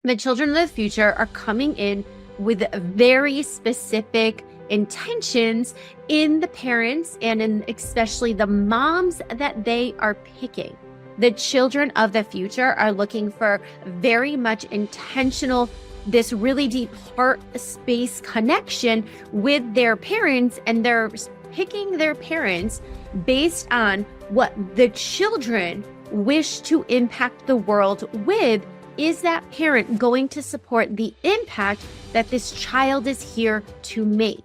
The children of the future are coming in with very specific intentions in the parents and in especially the moms that they are picking. The children of the future are looking for very much intentional, this really deep heart space connection with their parents, and they're picking their parents based on what the children wish to impact the world with. Is that parent going to support the impact that this child is here to make?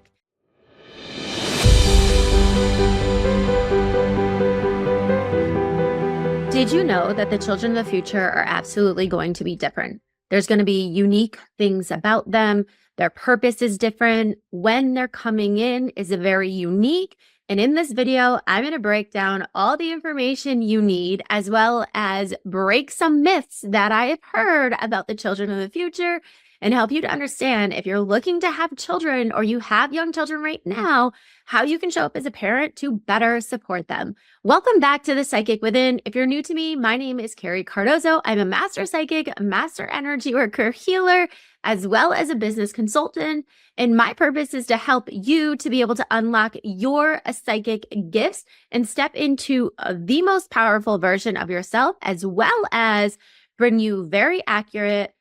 Did you know that the children of the future are absolutely going to be different? There's going to be unique things about them. Their purpose is different. When they're coming in is very unique. And in this video, I'm going to break down all the information you need, as well as break some myths that I have heard about the children of the future, and help you to understand, if you're looking to have children or you have young children right now, how you can show up as a parent to better support them. Welcome back to The Psychic Within. If you're new to me, my name is Carrie Cardozo. I'm a master psychic, master energy worker, healer, as well as a business consultant. And my purpose is to help you to be able to unlock your psychic gifts and step into the most powerful version of yourself, as well as bring you very accurate,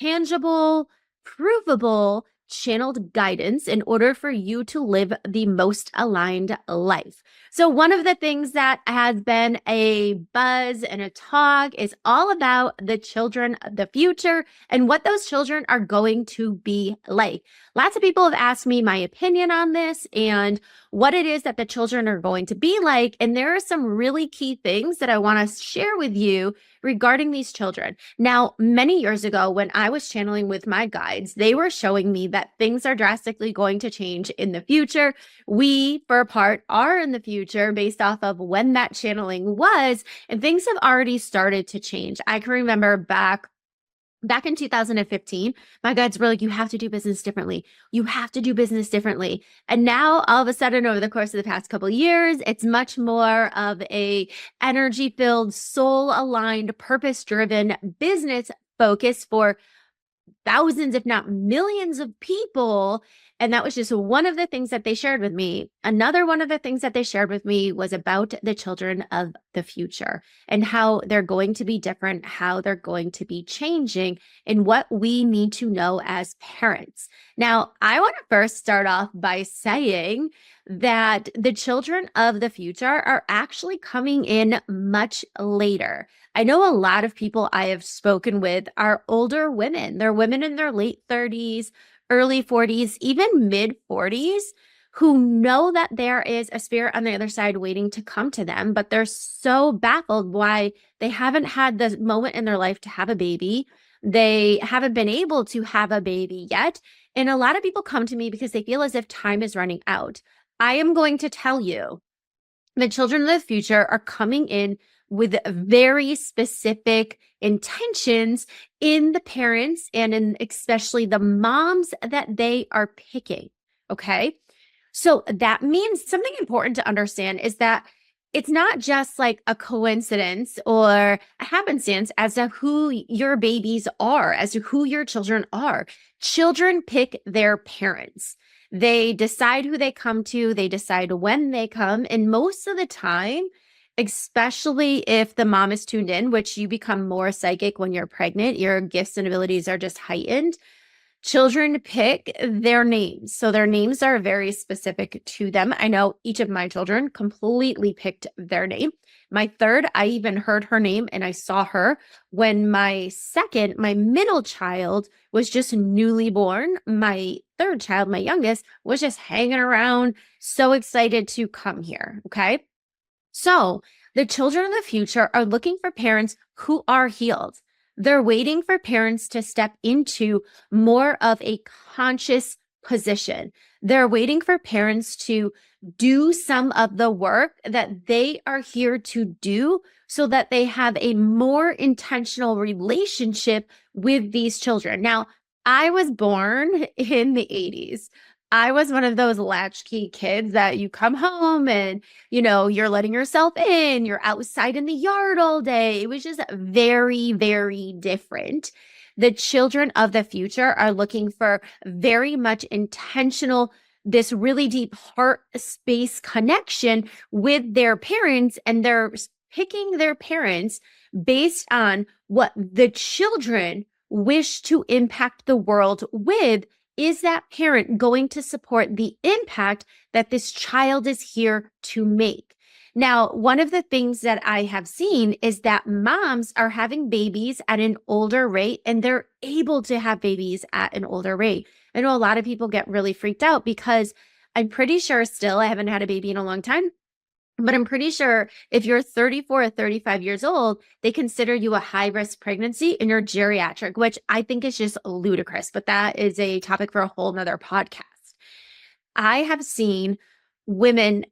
tangible, provable, channeled guidance in order for you to live the most aligned life. So one of the things that has been a buzz and a talk is all about the children of the future and what those children are going to be like. Lots of people have asked me my opinion on this and what it is that the children are going to be like. And there are some really key things that I want to share with you regarding these children. Now, many years ago, when I was channeling with my guides, they were showing me that things are drastically going to change in the future. We, for a part, are in the future based off of when that channeling was, and things have already started to change. I can remember back in 2015, my guides were like, you have to do business differently. You have to do business differently. And now all of a sudden, over the course of the past couple of years, it's much more of a energy-filled, soul-aligned, purpose-driven business focus for thousands, if not millions of people. And that was just one of the things that they shared with me. Another one of the things that they shared with me was about the children of the future and how they're going to be different, how they're going to be changing, and what we need to know as parents. Now, I want to first start off by saying that the children of the future are actually coming in much later. I know a lot of people I have spoken with are older women. They're women in their late 30s, early 40s, even mid 40s, who know that there is a spirit on the other side waiting to come to them, but they're so baffled why they haven't had the moment in their life to have a baby. They haven't been able to have a baby yet. And a lot of people come to me because they feel as if time is running out. I am going to tell you, the children of the future are coming in with very specific intentions in the parents and in especially the moms that they are picking. Okay. So that means something important to understand is that it's not just like a coincidence or a happenstance as to who your babies are, as to who your children are. Children pick their parents. They decide who they come to. They decide when they come. And most of the time, especially if the mom is tuned in, which you become more psychic when you're pregnant, your gifts and abilities are just heightened. Children pick their names. So their names are very specific to them. I know each of my children completely picked their name. My third, I even heard her name and I saw her when my middle child was just newly born. My third child, my youngest, was just hanging around, so excited to come here. Okay. So the children of the future are looking for parents who are healed. They're waiting for parents to step into more of a conscious position. They're waiting for parents to do some of the work that they are here to do so that they have a more intentional relationship with these children. Now, I was born in the 80s. I was one of those latchkey kids that you come home and, you're letting yourself in, you're outside in the yard all day. It was just very, very different. The children of the future are looking for very much intentional, this really deep heart space connection with their parents, and they're picking their parents based on what the children wish to impact the world with. Is that parent going to support the impact that this child is here to make? Now, one of the things that I have seen is that moms are having babies at an older rate, and they're able to have babies at an older rate. I know a lot of people get really freaked out because I'm pretty sure still, I haven't had a baby in a long time, but I'm pretty sure if you're 34 or 35 years old, they consider you a high risk pregnancy and you're geriatric, which I think is just ludicrous, but that is a topic for a whole nother podcast. I have seen women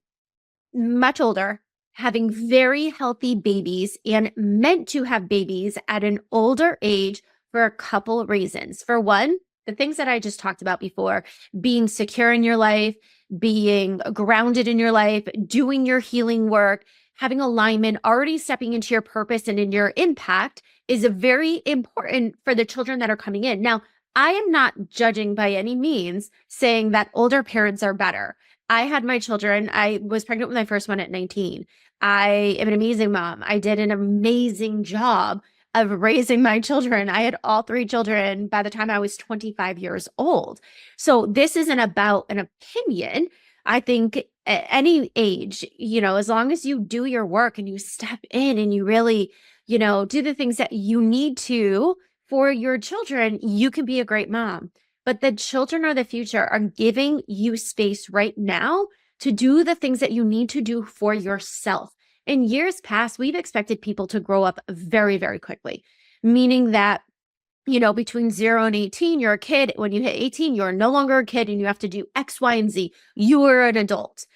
much older having very healthy babies and meant to have babies at an older age for a couple of reasons. For one, the things that I just talked about before, being secure in your life, being grounded in your life, doing your healing work, having alignment, already stepping into your purpose and in your impact is very important for the children that are coming in. Now, I am not judging by any means saying that older parents are better. I had my children. I was pregnant with my first one at 19. I am an amazing mom. I did an amazing job of raising my children. I had all three children by the time I was 25 years old. So this isn't about an opinion. I think at any age, as long as you do your work and you step in and you really, do the things that you need to for your children, you can be a great mom. But the children of the future are giving you space right now to do the things that you need to do for yourself. In years past, we've expected people to grow up very, very quickly, meaning that, between 0 and 18, you're a kid. When you hit 18, you're no longer a kid and you have to do X, Y, and Z. You are an adult.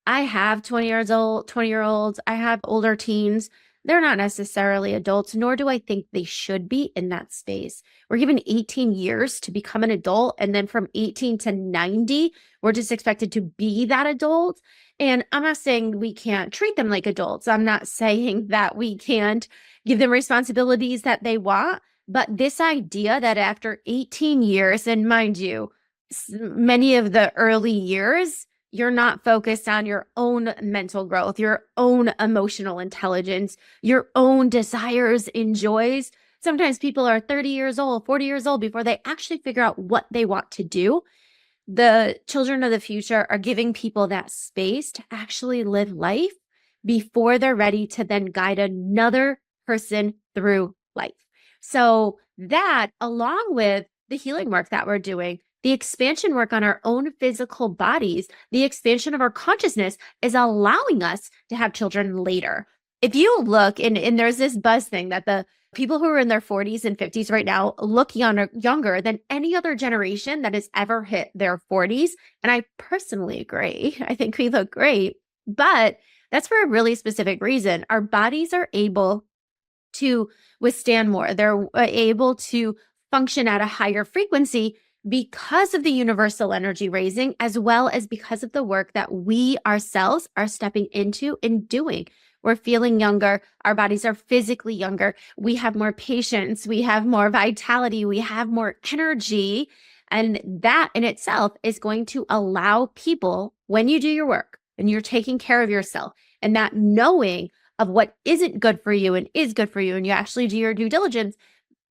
I have 20-year-olds. I have older teens. They're not necessarily adults, nor do I think they should be in that space. We're given 18 years to become an adult. And then from 18 to 90, we're just expected to be that adult. And I'm not saying we can't treat them like adults. I'm not saying that we can't give them responsibilities that they want. But this idea that after 18 years, and mind you, many of the early years, you're not focused on your own mental growth, your own emotional intelligence, your own desires and joys. Sometimes people are 30 years old, 40 years old before they actually figure out what they want to do. The children of the future are giving people that space to actually live life before they're ready to then guide another person through life. So that, along with the healing work that we're doing, the expansion work on our own physical bodies, the expansion of our consciousness is allowing us to have children later. If you look, and there's this buzz thing that the people who are in their 40s and 50s right now look younger than any other generation that has ever hit their 40s. And I personally agree. I think we look great, but that's for a really specific reason. Our bodies are able to withstand more. They're able to function at a higher frequency because of the universal energy raising, as well as because of the work that we ourselves are stepping into and doing. We're feeling younger. Our bodies are physically younger. We have more patience. We have more vitality. We have more energy. And that in itself is going to allow people, when you do your work and you're taking care of yourself, and that knowing of what isn't good for you and is good for you, and you actually do your due diligence,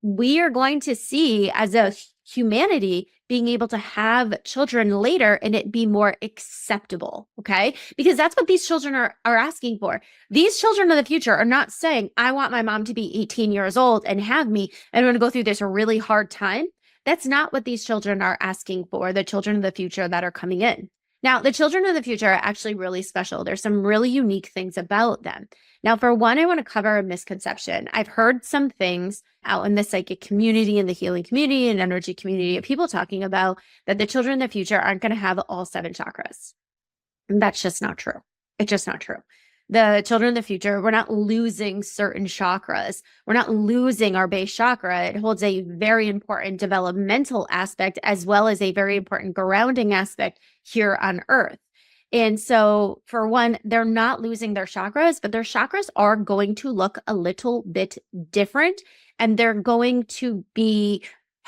we are going to see as a humanity being able to have children later and it be more acceptable, okay? Because that's what these children are asking for. These children of the future are not saying, I want my mom to be 18 years old and have me, and I'm going to go through this really hard time. That's not what these children are asking for, the children of the future that are coming in. Now, the children of the future are actually really special. There's some really unique things about them. Now, for one, I want to cover a misconception. I've heard some things out in the psychic community and the healing community and energy community of people talking about that the children in the future aren't going to have all 7 chakras. And that's just not true. It's just not true. The children in the future, we're not losing certain chakras. We're not losing our base chakra. It holds a very important developmental aspect as well as a very important grounding aspect here on Earth. And so for one, they're not losing their chakras, but their chakras are going to look a little bit different, and they're going to be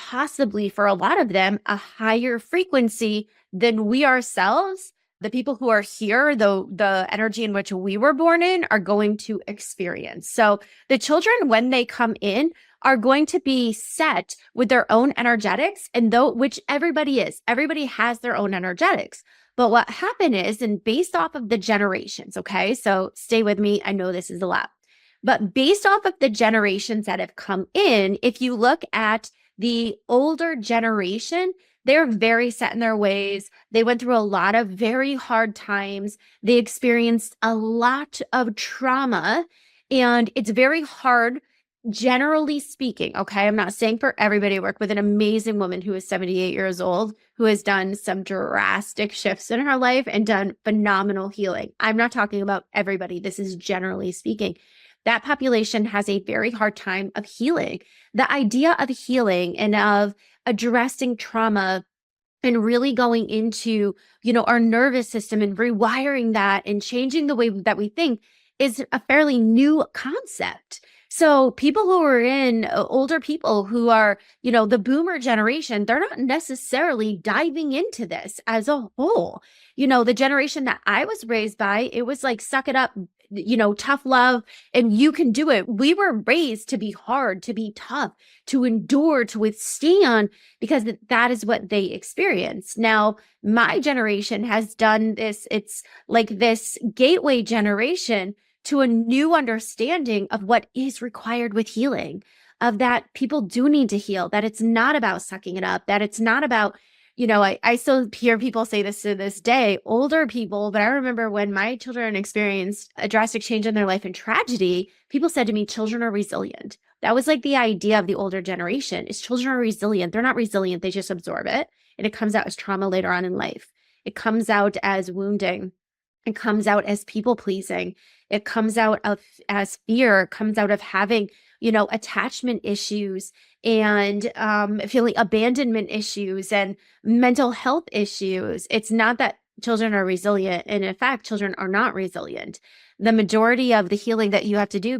possibly for a lot of them, a higher frequency than we ourselves, the people who are here, the energy in which we were born in, are going to experience. So the children, when they come in, are going to be set with their own energetics, and though which everybody has their own energetics. But what happened is, and based off of the generations, okay, so stay with me. I know this is a lot, but based off of the generations that have come in, if you look at the older generation, they're very set in their ways. They went through a lot of very hard times. They experienced a lot of trauma, and it's very hard, generally speaking. Okay. I'm not saying for everybody. I work with an amazing woman who is 78 years old, who has done some drastic shifts in her life and done phenomenal healing. I'm not talking about everybody. This is generally speaking. That population has a very hard time of healing. The idea of healing and of addressing trauma and really going into, our nervous system and rewiring that and changing the way that we think is a fairly new concept. So people who are in older people who are, the boomer generation, they're not necessarily diving into this as a whole. The generation that I was raised by, it was like, suck it up, tough love, and you can do it. We were raised to be hard, to be tough, to endure, to withstand, because that is what they experience. Now, my generation has done this. It's like this gateway generation to a new understanding of what is required with healing, of that people do need to heal, that it's not about sucking it up, that it's not about, I still hear people say this to this day, older people, but I remember when my children experienced a drastic change in their life and tragedy, people said to me, children are resilient. That was like the idea of the older generation, is children are resilient. They're not resilient. They just absorb it. And it comes out as trauma later on in life. It comes out as wounding. It comes out as people pleasing. It comes out of as fear. It comes out of having, attachment issues and feeling abandonment issues and mental health issues. It's not that children are resilient. And in fact, children are not resilient. The majority of the healing that you have to do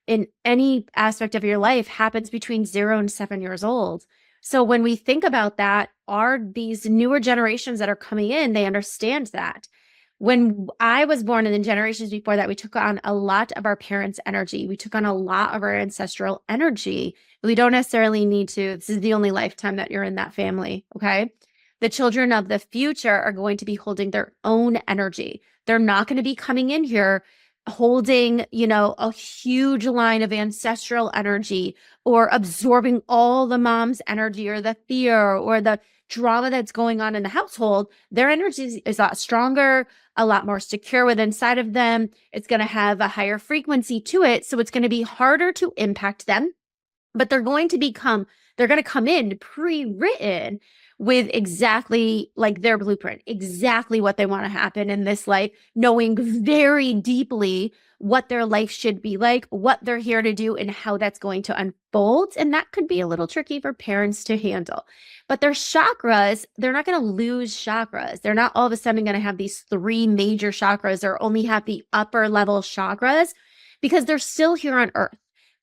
in any aspect of your life happens between 0 and 7 years old. So when we think about that, are these newer generations that are coming in, they understand that. When I was born and the generations before that, we took on a lot of our parents' energy. We took on a lot of our ancestral energy. We don't necessarily need to. This is the only lifetime that you're in that family, okay? The children of the future are going to be holding their own energy. They're not going to be coming in here holding, a huge line of ancestral energy or absorbing all the mom's energy or the fear or the drama that's going on in the household. Their energy is a lot stronger, a lot more secure within inside of them. It's going to have a higher frequency to it. So it's going to be harder to impact them, but they're going to come in pre-written with exactly like their blueprint, exactly what they want to happen in this life, knowing very deeply what their life should be like, what they're here to do, and how that's going to unfold. And that could be a little tricky for parents to handle. But their chakras, they're not going to lose chakras. They're not all of a sudden going to have these 3 major chakras or only have the upper level chakras, because they're still here on Earth.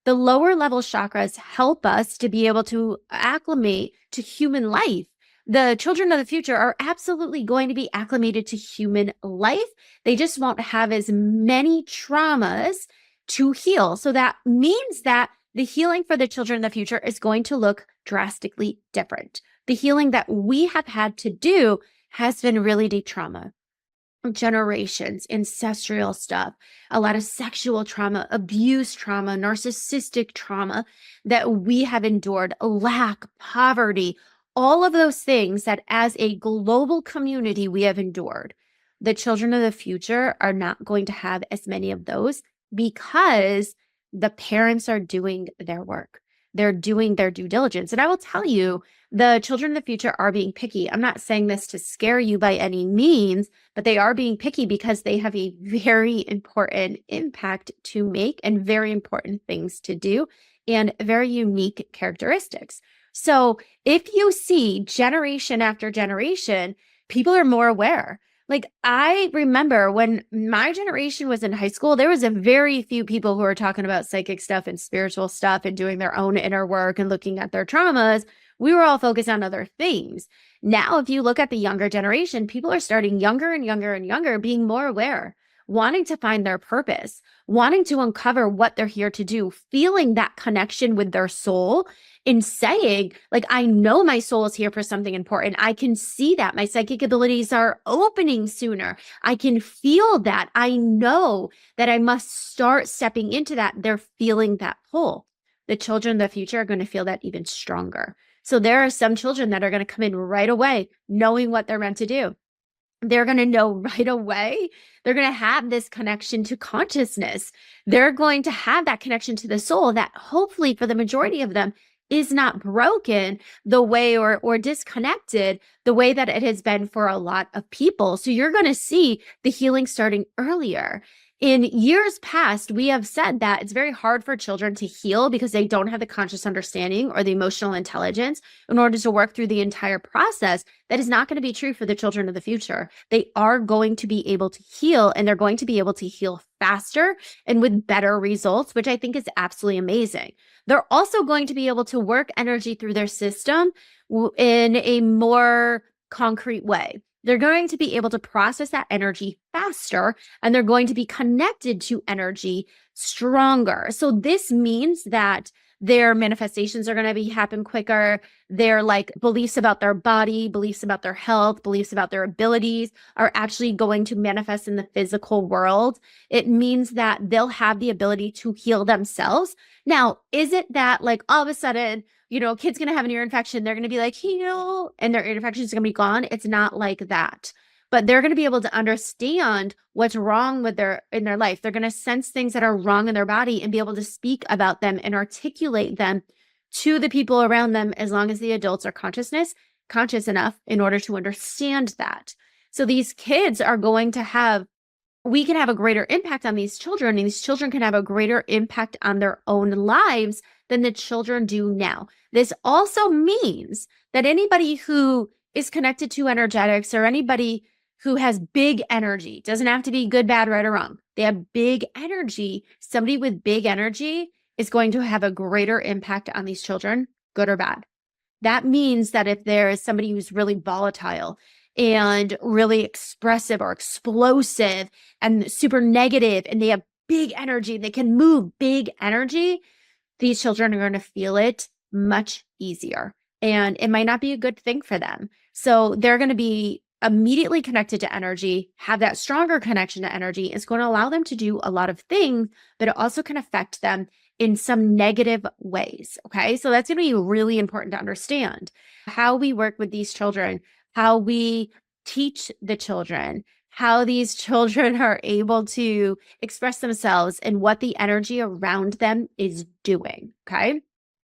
The lower level chakras help us to be able to acclimate to human life. The children of the future are absolutely going to be acclimated to human life. They just won't have as many traumas to heal. So that means that the healing for the children of the future is going to look drastically different. The healing that we have had to do has been really deep trauma. Generations, ancestral stuff, a lot of sexual trauma, abuse trauma, narcissistic trauma that we have endured, lack, poverty, all of those things that as a global community we have endured. The children of the future are not going to have as many of those because the parents are doing their work. They're doing their due diligence. And I will tell you, the children of the future are being picky. I'm not saying this to scare you by any means, but they are being picky because they have a very important impact to make and very important things to do and very unique characteristics. So if you see generation after generation, people are more aware. Like, I remember when my generation was in high school, there was a very few people who were talking about psychic stuff and spiritual stuff and doing their own inner work and looking at their traumas. We were all focused on other things. Now, if you look at the younger generation, people are starting younger and younger and younger, being more aware, wanting to find their purpose, wanting to uncover what they're here to do, feeling that connection with their soul in saying, like, I know my soul is here for something important. I can see that my psychic abilities are opening sooner. I can feel that. I know that I must start stepping into that. They're feeling that pull. The children in the future are going to feel that even stronger. So there are some children that are going to come in right away, knowing what they're meant to do. They're going to know right away. They're going to have this connection to consciousness. They're going to have that connection to the soul that hopefully for the majority of them is not broken the way or disconnected the way that it has been for a lot of people. So you're going to see the healing starting earlier. In years past, we have said that it's very hard for children to heal because they don't have the conscious understanding or the emotional intelligence in order to work through the entire process. That is not going to be true for the children of the future. They are going to be able to heal, and they're going to be able to heal faster and with better results, which I think is absolutely amazing. They're also going to be able to work energy through their system in a more concrete way. They're going to be able to process that energy faster, and they're going to be connected to energy stronger. So this means that their manifestations are going to happen quicker. Their like beliefs about their body, beliefs about their health, beliefs about their abilities are actually going to manifest in the physical world. It means that they'll have the ability to heal themselves. Now, is it that like all of a sudden, kid's going to have an ear infection, they're going to be like, heal, and their ear infection is going to be gone? It's not like that. But they're going to be able to understand what's wrong with in their life. They're going to sense things that are wrong in their body and be able to speak about them and articulate them to the people around them, as long as the adults are conscious enough in order to understand that. So these kids are going to we can have a greater impact on these children, and these children can have a greater impact on their own lives than the children do now. This also means that anybody who is connected to energetics, or anybody who has big energy, doesn't have to be good, bad, right, or wrong. They have big energy. Somebody with big energy is going to have a greater impact on these children, good or bad. That means that if there is somebody who's really volatile and really expressive or explosive and super negative, and they have big energy, they can move big energy, these children are going to feel it much easier. And it might not be a good thing for them. So they're going to be immediately connected to energy, have that stronger connection to energy. It's going to allow them to do a lot of things, but it also can affect them in some negative ways. Okay. So that's going to be really important to understand how we work with these children, how we teach the children, how these children are able to express themselves, and what the energy around them is doing. Okay.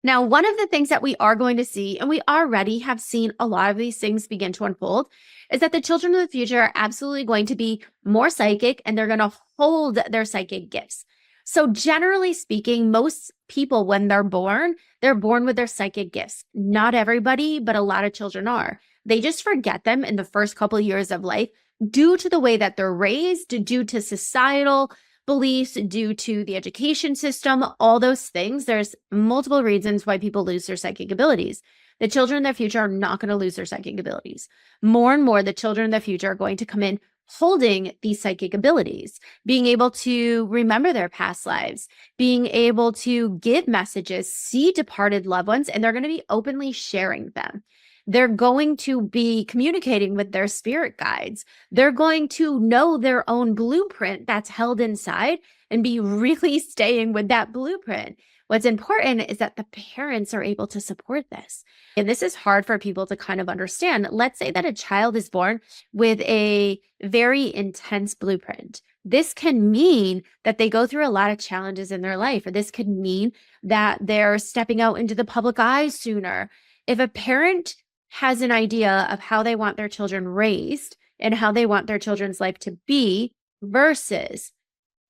Now, one of the things that we are going to see, and we already have seen a lot of these things begin to unfold, is that the children of the future are absolutely going to be more psychic, and they're going to hold their psychic gifts. So generally speaking, most people, when they're born with their psychic gifts. Not everybody, but a lot of children are. They just forget them in the first couple of years of life due to the way that they're raised, due to societal beliefs, due to the education system, all those things. There's multiple reasons why people lose their psychic abilities. The children in the future are not going to lose their psychic abilities. More and more, the children in the future are going to come in holding these psychic abilities, being able to remember their past lives, being able to give messages, see departed loved ones, and they're going to be openly sharing them. They're going to be communicating with their spirit guides. They're going to know their own blueprint that's held inside and be really staying with that blueprint. What's important is that the parents are able to support this. And this is hard for people to kind of understand. Let's say that a child is born with a very intense blueprint. This can mean that they go through a lot of challenges in their life, or this could mean that they're stepping out into the public eye sooner. If a parent has an idea of how they want their children raised and how they want their children's life to be versus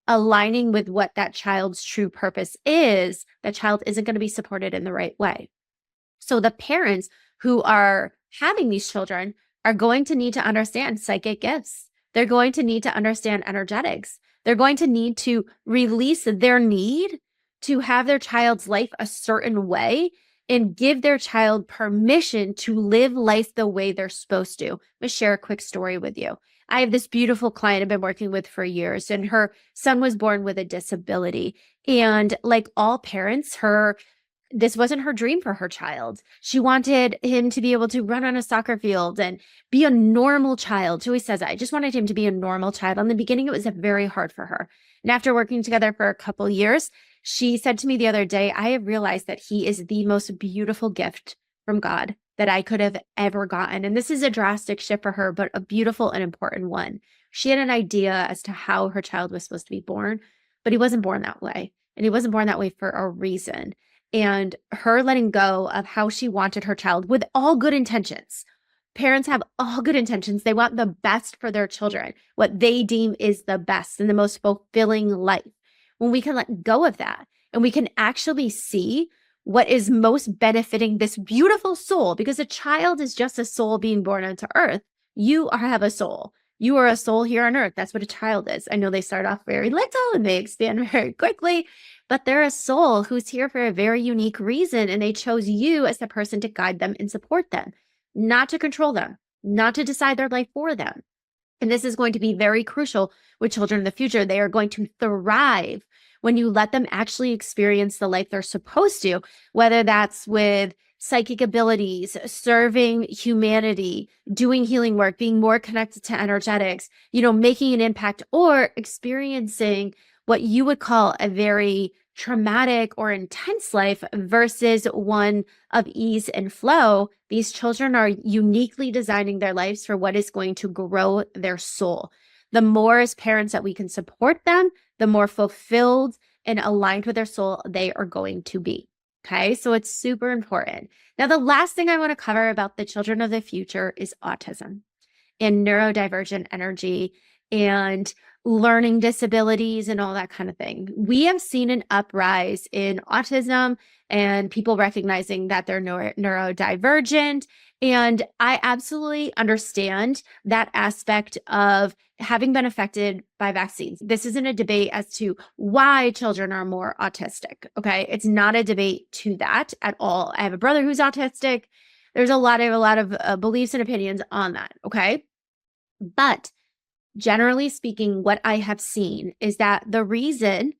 aligning with what that child's true purpose is, that child isn't going to be supported in the right way. So the parents who are having these children are going to need to understand psychic gifts. They're going to need to understand energetics. They're going to need to release their need to have their child's life a certain way and give their child permission to live life the way they're supposed to. I'm going to share a quick story with you. I have this beautiful client I've been working with for years, and her son was born with a disability. And like all parents, this wasn't her dream for her child. She wanted him to be able to run on a soccer field and be a normal child. She always says, I just wanted him to be a normal child. In the beginning, it was very hard for her. And after working together for a couple years, she said to me the other day, I have realized that he is the most beautiful gift from God that I could have ever gotten. And this is a drastic shift for her, but a beautiful and important one. She had an idea as to how her child was supposed to be born, but he wasn't born that way. And he wasn't born that way for a reason. And her letting go of how she wanted her child with all good intentions. Parents have all good intentions. They want the best for their children, what they deem is the best and the most fulfilling life. When we can let go of that and we can actually see what is most benefiting this beautiful soul, because a child is just a soul being born onto earth. You have a soul. You are a soul here on earth. That's what a child is. I know they start off very little and they expand very quickly, but they're a soul who's here for a very unique reason. And they chose you as the person to guide them and support them, not to control them, not to decide their life for them. And this is going to be very crucial with children in the future. They are going to thrive when you let them actually experience the life they're supposed to, whether that's with psychic abilities, serving humanity, doing healing work, being more connected to energetics, making an impact, or experiencing what you would call a very traumatic or intense life versus one of ease and flow. These children are uniquely designing their lives for what is going to grow their soul. The more as parents that we can support them, the more fulfilled and aligned with their soul they are going to be. Okay, so it's super important. Now, the last thing I want to cover about the children of the future is autism and neurodivergent energy and learning disabilities and all that kind of thing. We have seen an uprise in autism and people recognizing that they're neurodivergent. And I absolutely understand that aspect of having been affected by vaccines. This isn't a debate as to why children are more autistic. Okay. It's not a debate to that at all. I have a brother who's autistic. There's a lot of beliefs and opinions on that. Okay. But generally speaking, what I have seen is that the reason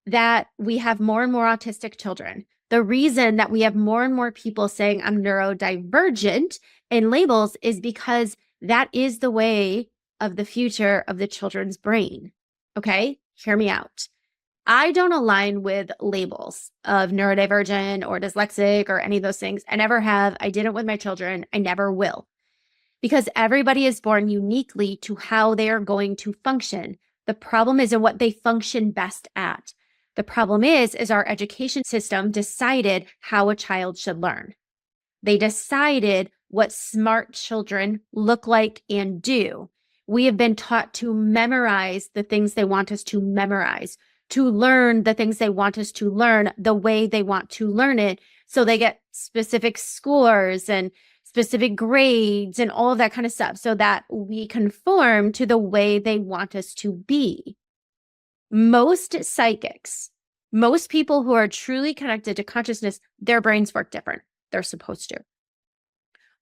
that we have more and more autistic children, the reason that we have more and more people saying I'm neurodivergent in labels is because that is the way of the future of the children's brain. Okay, hear me out. I don't align with labels of neurodivergent or dyslexic or any of those things. I never have. I didn't with my children. I never will. Because everybody is born uniquely to how they are going to function. The problem is in what they function best at. The problem is our education system decided how a child should learn. They decided what smart children look like and do. We have been taught to memorize the things they want us to memorize, to learn the things they want us to learn the way they want to learn it. So they get specific scores and specific grades and all of that kind of stuff so that we conform to the way they want us to be. Most psychics, most people who are truly connected to consciousness, their brains work different. They're supposed to.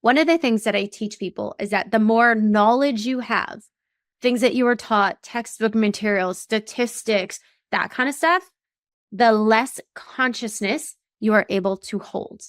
One of the things that I teach people is that the more knowledge you have, things that you were taught, textbook materials, statistics, that kind of stuff, the less consciousness you are able to hold.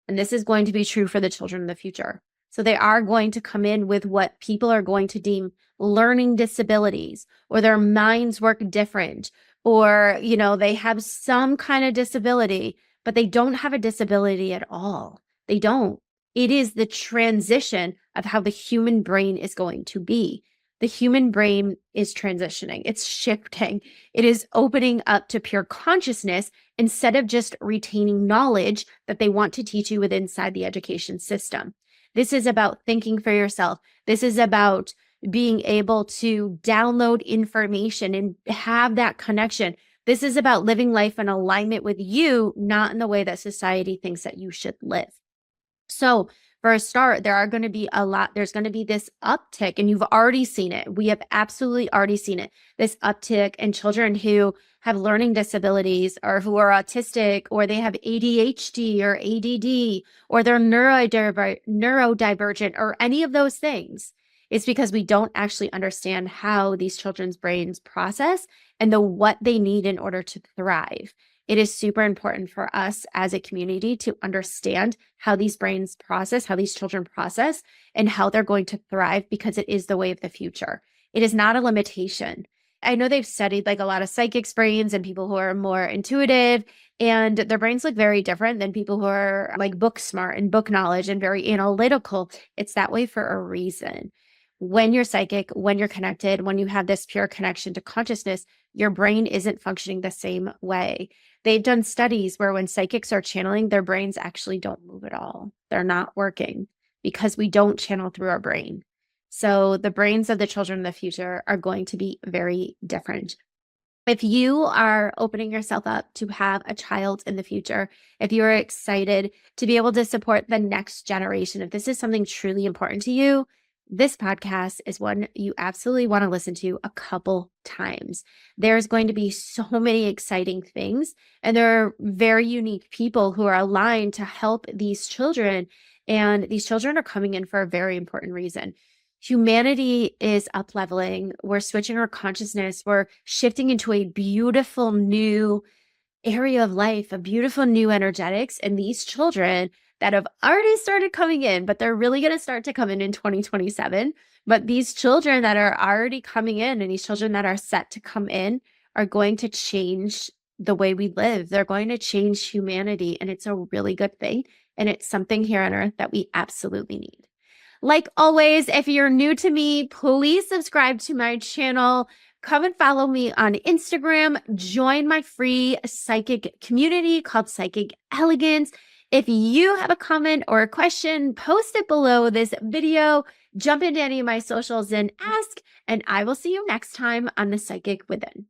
And this is going to be true for the children in the future. So they are going to come in with what people are going to deem learning disabilities, or their minds work different, or, they have some kind of disability, but they don't have a disability at all. They don't. It is the transition of how the human brain is going to be. The human brain is transitioning. It's shifting. It is opening up to pure consciousness instead of just retaining knowledge that they want to teach you within inside the education system. This is about thinking for yourself. This is about being able to download information and have that connection. This is about living life in alignment with you, not in the way that society thinks that you should live. So For a start, there's going to be this uptick, and you've already seen it. We have absolutely already seen it. This uptick in children who have learning disabilities or who are autistic, or they have ADHD or ADD, or they're neurodivergent or any of those things. It's because we don't actually understand how these children's brains process and what they need in order to thrive. It is super important for us as a community to understand how these brains process, how these children process, and how they're going to thrive, because it is the way of the future. It is not a limitation. I know they've studied like a lot of psychics brains and people who are more intuitive, and their brains look very different than people who are like book smart and book knowledge and very analytical. It's that way for a reason. When you're psychic, when you're connected, when you have this pure connection to consciousness, your brain isn't functioning the same way. They've done studies where when psychics are channeling, their brains actually don't move at all. They're not working because we don't channel through our brain. So the brains of the children of the future are going to be very different. If you are opening yourself up to have a child in the future, if you're excited to be able to support the next generation, if this is something truly important to you, this podcast is one you absolutely want to listen to a couple times. There's going to be so many exciting things, and there are very unique people who are aligned to help these children. And these children are coming in for a very important reason. Humanity is up-leveling. We're switching our consciousness. We're shifting into a beautiful new area of life, a beautiful new energetics. And these children that have already started coming in, but they're really going to start to come in 2027. But these children that are already coming in and these children that are set to come in are going to change the way we live. They're going to change humanity. And it's a really good thing. And it's something here on Earth that we absolutely need. Like always, if you're new to me, please subscribe to my channel. Come and follow me on Instagram. Join my free psychic community called Psychic Elegance. If you have a comment or a question, post it below this video. Jump into any of my socials and ask, and I will see you next time on The Psychic Within.